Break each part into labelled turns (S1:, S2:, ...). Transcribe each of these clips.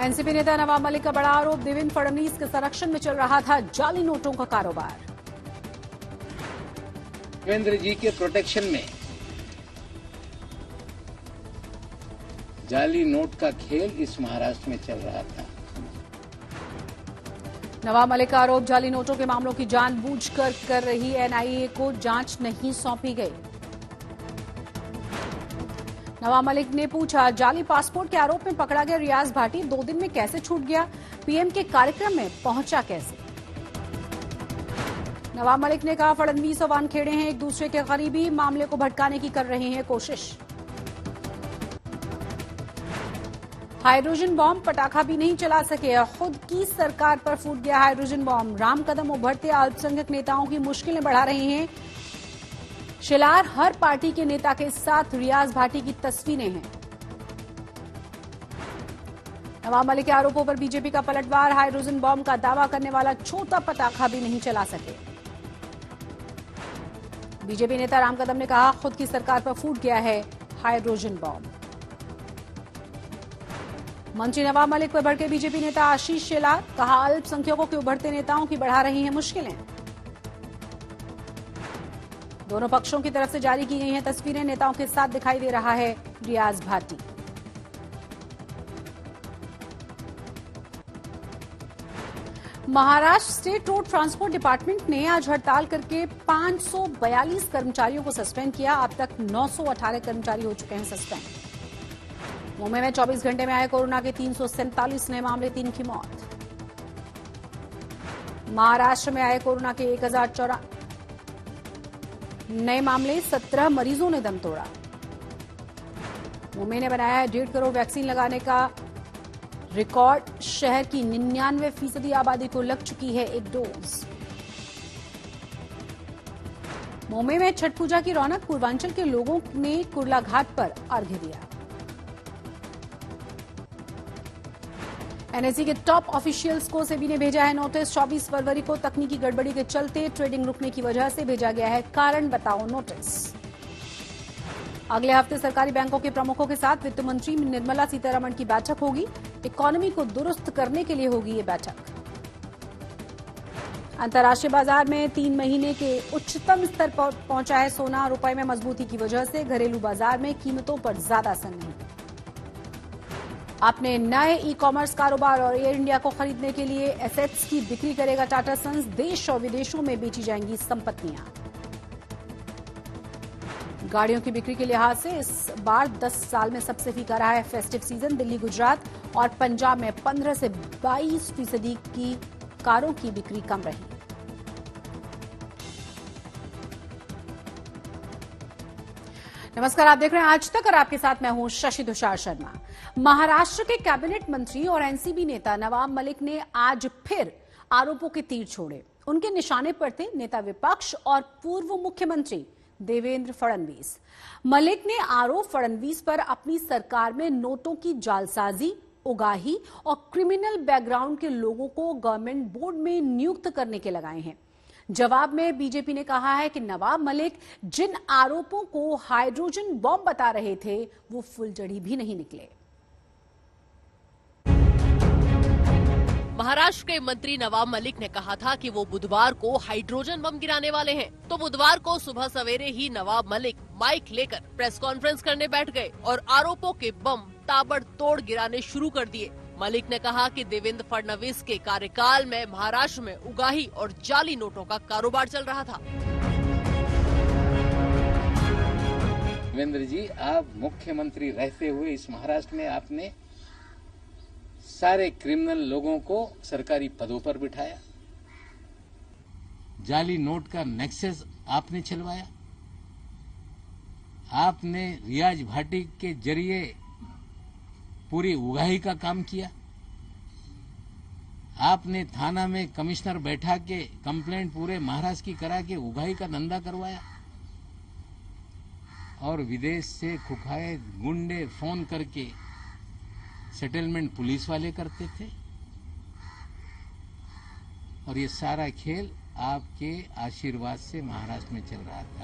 S1: NCP नेता नवाब मलिक का बड़ा आरोप, देवेंद्र फडणवीस के संरक्षण में चल रहा था जाली नोटों का कारोबार।
S2: देवेंद्र जी के प्रोटेक्शन में जाली नोट का खेल इस महाराष्ट्र में चल रहा था।
S1: नवाब मलिक का आरोप, जाली नोटों के मामलों की जानबूझकर कर रही एनआईए को जांच नहीं सौंपी गई। नवाब मलिक ने पूछा, जाली पासपोर्ट के आरोप में पकड़ा गया रियाज भाटी 2 दिन में कैसे छूट गया? पीएम के कार्यक्रम में पहुंचा कैसे? नवाब मलिक ने कहा, फडणवीस और वानखेड़े हैं एक दूसरे के करीबी, मामले को भटकाने की कर रहे हैं कोशिश। हाइड्रोजन बॉम्ब पटाखा भी नहीं चला सके, खुद की सरकार पर फूट गया हाइड्रोजन बॉम्ब। राम कदम उभरते अल्पसंख्यक नेताओं की मुश्किलें बढ़ा रहे हैं। शिलार हर पार्टी के नेता के साथ रियाज भाटी की तस्वीरें हैं। नवाब मलिक के आरोपों पर बीजेपी का पलटवार, हाइड्रोजन बॉम्ब का दावा करने वाला छोटा पटाखा भी नहीं चला सके। बीजेपी नेता राम कदम ने कहा, खुद की सरकार पर फूट गया है हाइड्रोजन बॉम्ब। मंत्री नवाब मलिक पर भड़के बीजेपी नेता आशीष शेलार, कहा, अल्पसंख्यकों के उभरते नेताओं की बढ़ा रही हैं मुश्किलें। दोनों पक्षों की तरफ से जारी की गई हैं तस्वीरें, नेताओं के साथ दिखाई दे रहा है Riyaz Bhati. Maharashtra state road transport department ने आज हड़ताल करके 542 कर्मचारियों को सस्पेंड किया। अब तक 918 कर्मचारी हो चुके हैं सस्पेंड। मुंबई में 24 घंटे में आए कोरोना के 347 नए मामले, 3 की मौत। महाराष्ट्र में आए कोरोना के 1014 नए मामले, 17 मरीजों ने दम तोड़ा। मुंबई ने बनाया है 1.5 करोड़ वैक्सीन लगाने का रिकॉर्ड। शहर की 99% आबादी को लग चुकी है 1 डोज। मुंबई में छठ पूजा की रौनक, पूर्वांचल के लोगों ने कुर्ला घाट पर अर्घ्य दिया। एनएसई के टॉप ऑफिशियल्स को सेबी ने भेजा है नोटिस। 24 फरवरी को तकनीकी गड़बड़ी के चलते ट्रेडिंग रुकने की वजह से भेजा गया है कारण बताओ नोटिस। अगले हफ्ते सरकारी बैंकों के प्रमुखों के साथ वित्त मंत्री निर्मला सीतारमण की बैठक होगी। इकोनॉमी को दुरुस्त करने के लिए होगी ये बैठक। अंतर्राष्ट्रीय बाजार में 3 महीने के उच्चतम स्तर पर पहुंचा है सोना। रुपए में मजबूती की वजह से घरेलू बाजार में कीमतों पर ज्यादा असर नहीं। अपने नए ई कॉमर्स कारोबार और एयर इंडिया को खरीदने के लिए एसेट्स की बिक्री करेगा टाटा सन्स। देश और विदेशों में बेची जाएंगी संपत्तियां। गाड़ियों की बिक्री के लिहाज से इस बार 10 साल में सबसे फीका रहा है फेस्टिव सीजन। दिल्ली, गुजरात और पंजाब में 15 से 22% की कारों की बिक्री कम रही। नमस्कार, आप देख रहे हैं आज तक और आपके साथ मैं हूं शशि तुषार शर्मा। महाराष्ट्र के कैबिनेट मंत्री और एनसीबी नेता नवाब मलिक ने आज फिर आरोपों के तीर छोड़े। उनके निशाने पर थे नेता विपक्ष और पूर्व मुख्यमंत्री देवेंद्र फडणवीस। मलिक ने आरोप फडणवीस पर अपनी सरकार में नोटों की जालसाजी, उगाही और क्रिमिनल बैकग्राउंड के लोगों को गवर्नमेंट बोर्ड में नियुक्त करने के लगाए हैं। जवाब में बीजेपी ने कहा है कि नवाब मलिक जिन आरोपों को हाइड्रोजन बॉम्ब बता रहे थे वो फुलझड़ी भी नहीं निकले।
S3: महाराष्ट्र के मंत्री नवाब मलिक ने कहा था कि वो बुधवार को हाइड्रोजन बम गिराने वाले हैं, तो बुधवार को सुबह सवेरे ही नवाब मलिक माइक लेकर प्रेस कॉन्फ्रेंस करने बैठ गए और आरोपों के बम ताबड़तोड़ गिराने शुरू कर दिए। मलिक ने कहा कि देवेंद्र फडणवीस के कार्यकाल में महाराष्ट्र में उगाही और जाली नोटों का कारोबार चल रहा था।
S2: देवेंद्र जी, आप मुख्यमंत्री रहते हुए इस महाराष्ट्र में आपने सारे क्रिमिनल लोगों को सरकारी पदों पर बिठाया। जाली नोट का नेक्सस आपने चलवाया। आपने रियाज भाटी के जरिए पूरी उगाही का काम किया। आपने थाना में कमिश्नर बैठा के कंप्लेंट पूरे महाराष्ट्र की करा के उगाही का धंधा करवाया और विदेश से खुखाए गुंडे फोन करके सेटलमेंट पुलिस वाले करते थे और ये सारा खेल आपके आशीर्वाद से महाराष्ट्र में चल रहा था।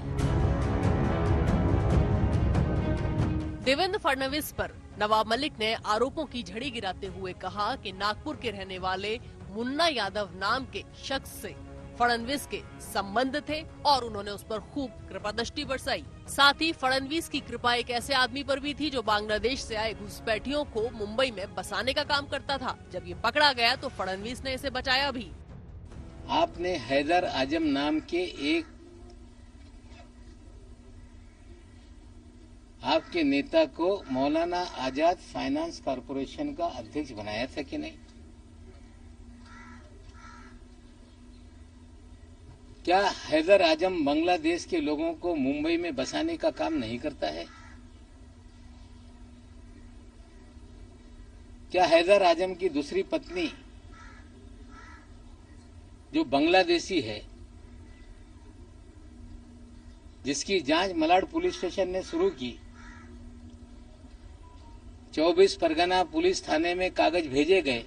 S3: देवेंद्र फडणवीस पर नवाब मलिक ने आरोपों की झड़ी गिराते हुए कहा कि नागपुर के रहने वाले मुन्ना यादव नाम के शख्स से फडणवीस के संबंध थे और उन्होंने उस पर खूब कृपा दृष्टि बरसाई। साथ ही फडणवीस की कृपा एक ऐसे आदमी पर भी थी जो बांग्लादेश से आए घुसपैठियों को मुंबई में बसाने का काम करता था। जब ये पकड़ा गया तो फडणवीस ने इसे बचाया भी।
S2: आपने हैदर आजम नाम के एक आपके नेता को मौलाना आजाद फाइनेंस कॉरपोरेशन का अध्यक्ष बनाया था कि नहीं? क्या हैदर आजम बांग्लादेश के लोगों को मुंबई में बसाने का काम नहीं करता है? क्या हैदर आजम की दूसरी पत्नी जो बांग्लादेशी है, जिसकी जांच मलाड पुलिस स्टेशन ने शुरू की, 24 परगना पुलिस थाने में कागज भेजे गए,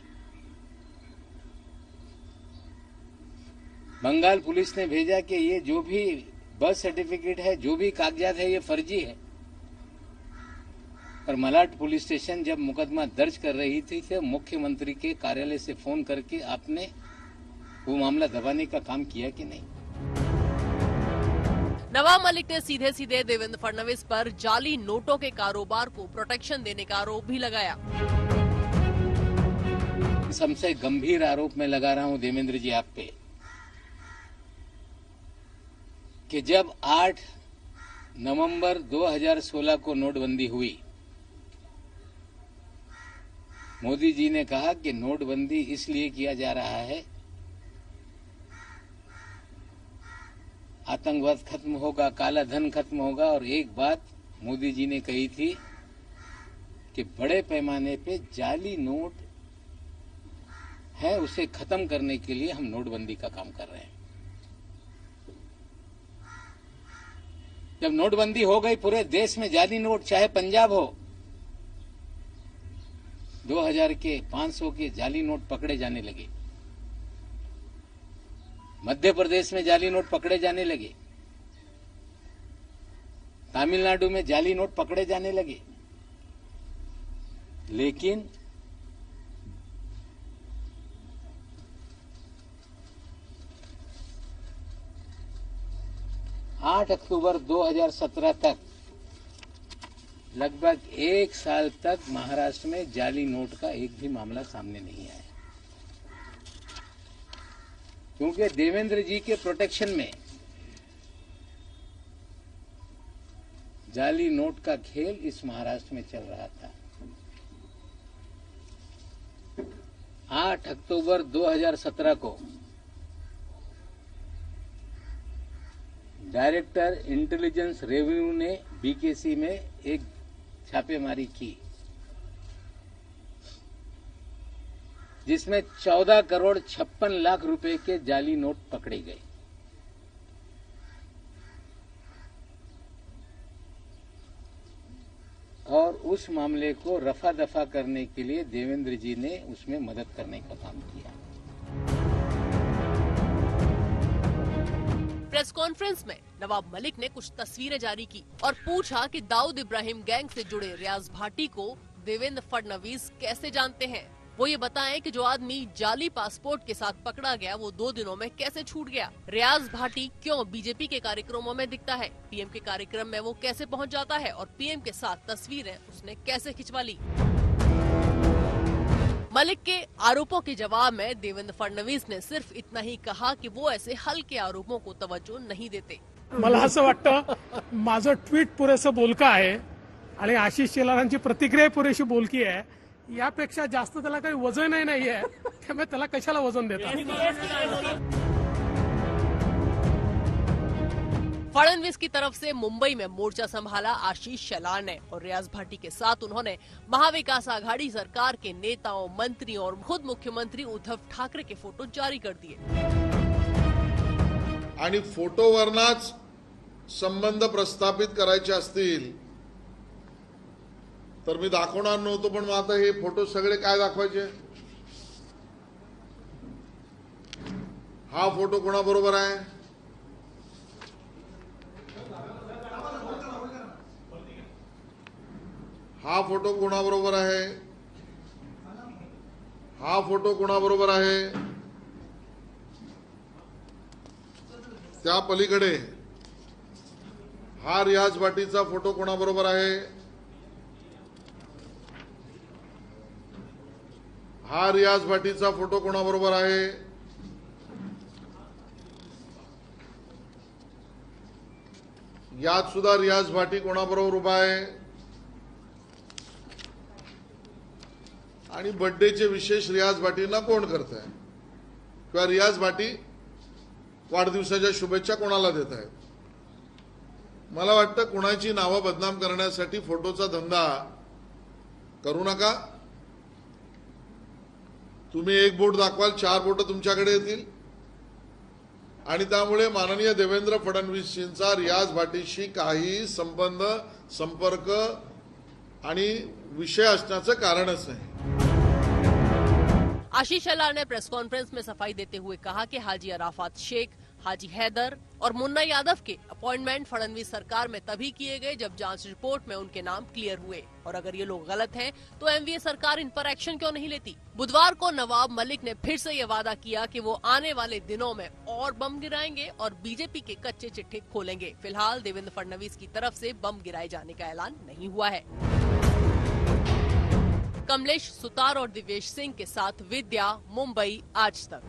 S2: बंगाल पुलिस ने भेजा कि ये जो भी बर्थ सर्टिफिकेट है, जो भी कागजात है, ये फर्जी है। पर मलाड पुलिस स्टेशन जब मुकदमा दर्ज कर रही थी तो मुख्यमंत्री के कार्यालय से फोन करके आपने वो मामला दबाने का काम किया कि नहीं?
S3: नवाब मलिक ने सीधे सीधे देवेंद्र फडणवीस पर जाली नोटों के कारोबार को प्रोटेक्शन देने का आरोप भी लगाया।
S2: सबसे गंभीर आरोप मैं लगा रहा हूं देवेंद्र जी आप पे कि जब 8 नवंबर 2016 को नोटबंदी हुई, मोदी जी ने कहा कि नोटबंदी इसलिए किया जा रहा है, आतंकवाद खत्म होगा, काला धन खत्म होगा। और एक बात मोदी जी ने कही थी कि बड़े पैमाने पे जाली नोट है, उसे खत्म करने के लिए हम नोटबंदी का काम कर रहे हैं। जब नोटबंदी हो गई पूरे देश में जाली नोट, चाहे पंजाब हो, 2000 के 500 के जाली नोट पकड़े जाने लगे, मध्य प्रदेश में जाली नोट पकड़े जाने लगे, तमिलनाडु में जाली नोट पकड़े जाने लगे। लेकिन आठ अक्टूबर 2017 तक, लगभग 1 साल तक महाराष्ट्र में जाली नोट का एक भी मामला सामने नहीं आया, क्योंकि देवेंद्र जी के प्रोटेक्शन में जाली नोट का खेल इस महाराष्ट्र में चल रहा था। 8 अक्टूबर 2017 को डायरेक्टर इंटेलिजेंस रेवेन्यू ने बीकेसी में एक छापेमारी की, जिसमें 14 करोड़ 56 लाख रुपए के जाली नोट पकड़े गए। और उस मामले को रफा दफा करने के लिए देवेंद्र जी ने उसमें मदद करने का काम किया।
S3: प्रेस कॉन्फ्रेंस में नवाब मलिक ने कुछ तस्वीरें जारी की और पूछा कि दाऊद इब्राहिम गैंग से जुड़े रियाज भाटी को देवेंद्र फडणवीस कैसे जानते हैं। वो ये बताएं कि जो आदमी जाली पासपोर्ट के साथ पकड़ा गया वो 2 दिनों में कैसे छूट गया। रियाज भाटी क्यों बीजेपी के कार्यक्रमों में दिखता है, पीएम के कार्यक्रम में वो कैसे पहुंच जाता है और पीएम के साथ तस्वीरें उसने कैसे खिंचवा ली। मलिक के आरोपों के जवाब में देवेंद्र फडणवीस ने सिर्फ इतना ही कहा कि वो ऐसे हल्के आरोपों को तवज्जो नहीं देते।
S4: मला असं वाटतं माझं ट्विट पुरेसं बोलकं आहे आणि आशिष शेलारांची प्रतिक्रिया पुरेशी बोलकी आहे, यापेक्षा जास्त त्याला काही वजनही नाहीये, त्यामुळे त्याला कशाला वजन देतात।
S3: फडणवीस की तरफ से मुंबई में मोर्चा संभाला आशीष शेलार ने और रियाज भाटी के साथ उन्होंने महाविकास आघाड़ी सरकार के नेताओं, मंत्रियों और खुद मुख्यमंत्री उद्धव ठाकरे के फोटो जारी कर दिए।
S5: आणि फोटोवरनाच संबंध प्रस्थापित करायचे असतील तर मी दाखवणार नव्हतो, पण मग आता हे फोटो सगळे काय दाखवायचे? हा फोटो कोणाबरोबर आहे? हा फोटो कोणाबरोबर आहे? हा फोटो कोणाबरोबर आहे? त्या पलीकडे हा रियाज भाटीचा फोटो कोणाबरोबर आहे? हा रियाज भाटीचा फोटो कोणाबरोबर आहे? यात सुद्धा रियाज भाटी कोणाबरोबर उभा आहे? आणि बर्थडेचे विशेष रियाज भाटींना कोण करत आहे किंवा रियाज भाटी वाढदिवसाच्या शुभेच्छा कोणाला देत आहेत? मला वाटतं कोणाची नावं बदनाम करण्यासाठी फोटोचा धंदा करू नका. तुम्ही एक बोट दाखवाल, 4 बोट तुमच्याकडे येतील आणि त्यामुळे माननीय देवेंद्र फडणवीसजींचा रियाज भाटीशी काही संबंध, संपर्क आणि विषय असण्याचं कारणच नाही.
S3: आशीष शेलार ने प्रेस कॉन्फ्रेंस में सफाई देते हुए कहा कि हाजी अराफात शेख, हाजी हैदर और मुन्ना यादव के अपॉइंटमेंट फडणवीस सरकार में तभी किए गए जब जांच रिपोर्ट में उनके नाम क्लियर हुए, और अगर ये लोग गलत हैं तो एमवीए सरकार इन पर एक्शन क्यों नहीं लेती? बुधवार को नवाब मलिक ने फिर से ये वादा किया कि वो आने वाले दिनों में और बम गिराएंगे और बीजेपी के कच्चे चिट्ठे खोलेंगे. फिलहाल देवेंद्र फडणवीस की तरफ से बम गिराए जाने का ऐलान नहीं हुआ है. कमलेश सुतार और दिवेश सिंह के साथ विद्या, मुंबई आज तक.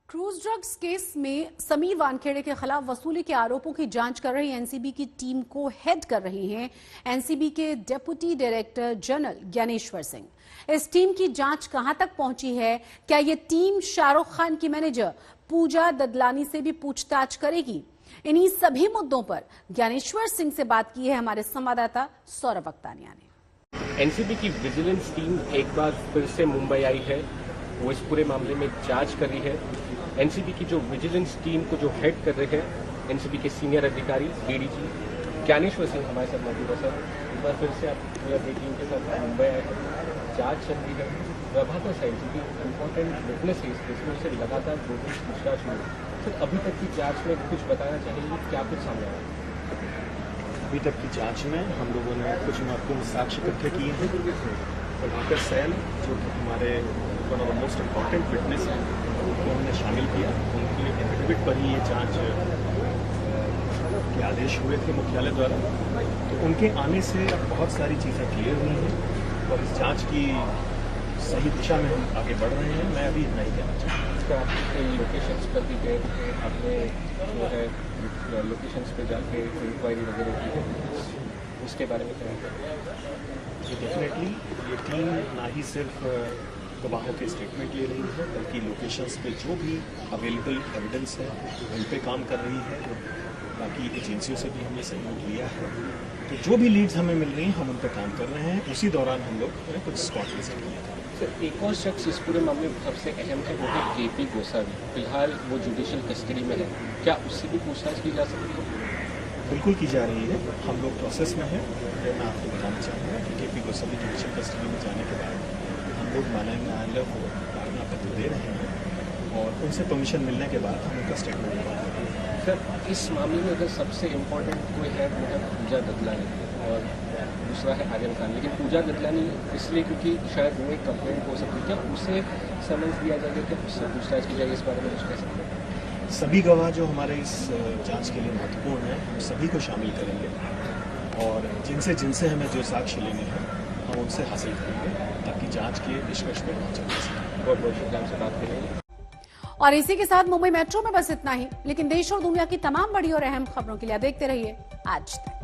S1: क्रूज ड्रग्स केस में समीर वानखेड़े के खिलाफ वसूली के आरोपों की जांच कर रही एनसीबी की टीम को हेड कर रही हैं एनसीबी के deputy director general Dnyaneshwar Singh. इस टीम की जांच कहां तक पहुंची है? क्या ये टीम शाहरुख खान की मैनेजर पूजा ददलानी से भी पूछताछ करेगी? इन्हीं सभी मुद्दों पर ज्ञानेश्वर सिंह से बात की है हमारे संवाददाता सौरभ अख्तानिया ने.
S6: एनसीबी की विजिलेंस टीम एक बार फिर से मुंबई आई है. वो इस पूरे मामले में जांच कर रही है. एनसीबी की जो विजिलेंस टीम को जो हेड कर रहे हैं एनसीबी के सीनियर अधिकारी डीडीजी ज्ञानेश्वर सिंह हमारे साथ मौजूद है. सर, एक बार फिर से आप पूरा टीम के साथ मुंबई आए हैं. जांच चल रही है. प्रभाकर साइड जो कि इम्पोर्टेंट विटनेसेस जिसमें से लगातार पूछताछ हुई. सर, अभी तक की जांच में कुछ बताना चाहेंगे? क्या कुछ सामने आया?
S7: अभी तक की जांच में हम लोगों ने कुछ महत्वपूर्ण साक्ष्य इकट्ठे किए हैं. प्रभाकर सैन जो कि हमारे one of the most important witness हैं उनको हमने शामिल किया. उनके एफिडेविट पर ही ये जांच के आदेश हुए थे मुख्यालय द्वारा. तो उनके आने से अब बहुत सारी चीज़ें क्लियर हुई हैं और इस जांच की सही दिशा में हम आगे बढ़ रहे हैं. मैं अभी इतना ही कहना चाहूँगा.
S6: इसका आपके लोकेशंस पर भी गए थे, आपने जो है लोकेशंस पे जाके इंक्वायरी वगैरह की है, उसके बारे में क्या है?
S7: डेफिनेटली ये टीम ना ही सिर्फ गवाहों के स्टेटमेंट ले रही है बल्कि लोकेशंस पे जो भी अवेलेबल एविडेंस है उन पे काम कर रही है. बाकी एजेंसियों से भी हमने सहयोग लिया है. तो जो भी लीड्स हमें मिल रही हैं हम उन पर काम कर रहे हैं. उसी दौरान हम लोग कुछ स्पॉट विजिट किया था.
S6: सर, एक और शख्स इस पूरे मामले में सबसे अहम है, वो है केपी गोसावी. फिलहाल वो जुडिशियल कस्टडी में है. क्या उससे भी पूछताछ की जा सकती है?
S7: बिल्कुल की जा रही है. हम लोग प्रोसेस में हैं. मैं आपको बताना चाहूँगा कि केपी गोसावी जुडिशियल कस्टडी में जाने के बाद हम लोग माननीय न्यायालय को प्रार्थना पत्र दे रहे हैं और उनसे परमिशन मिलने के बाद हम उनका स्टेटमेंट रिकॉर्ड करेंगे.
S6: सर, इस मामले में अगर सबसे इम्पोर्टेंट कोई है वो है पूजा ददलानी और दूसरा है आर्यन खान. लेकिन पूजा ददलानी इसलिए क्योंकि शायद वो एक कंप्लेंट हो सकती है. क्या उसे समन्स दिया जाएगा? क्या उससे पूछताछ की जाएगी? इस बारे में कुछ कह सकते हैं?
S7: सभी गवाह जो हमारे इस जांच के लिए महत्वपूर्ण हैं हम सभी को शामिल करेंगे और जिनसे हमें जो साक्ष्य लेने हैं हम उनसे हासिल करेंगे ताकि जांच के निष्कर्ष पर पहुंचा जा सके.
S6: बहुत बहुत शुक्रिया से बात करेंगे.
S1: और इसी के साथ मुंबई मेट्रो में बस इतना ही. लेकिन देश और दुनिया की तमाम बड़ी और अहम खबरों के लिए देखते रहिए आज तक.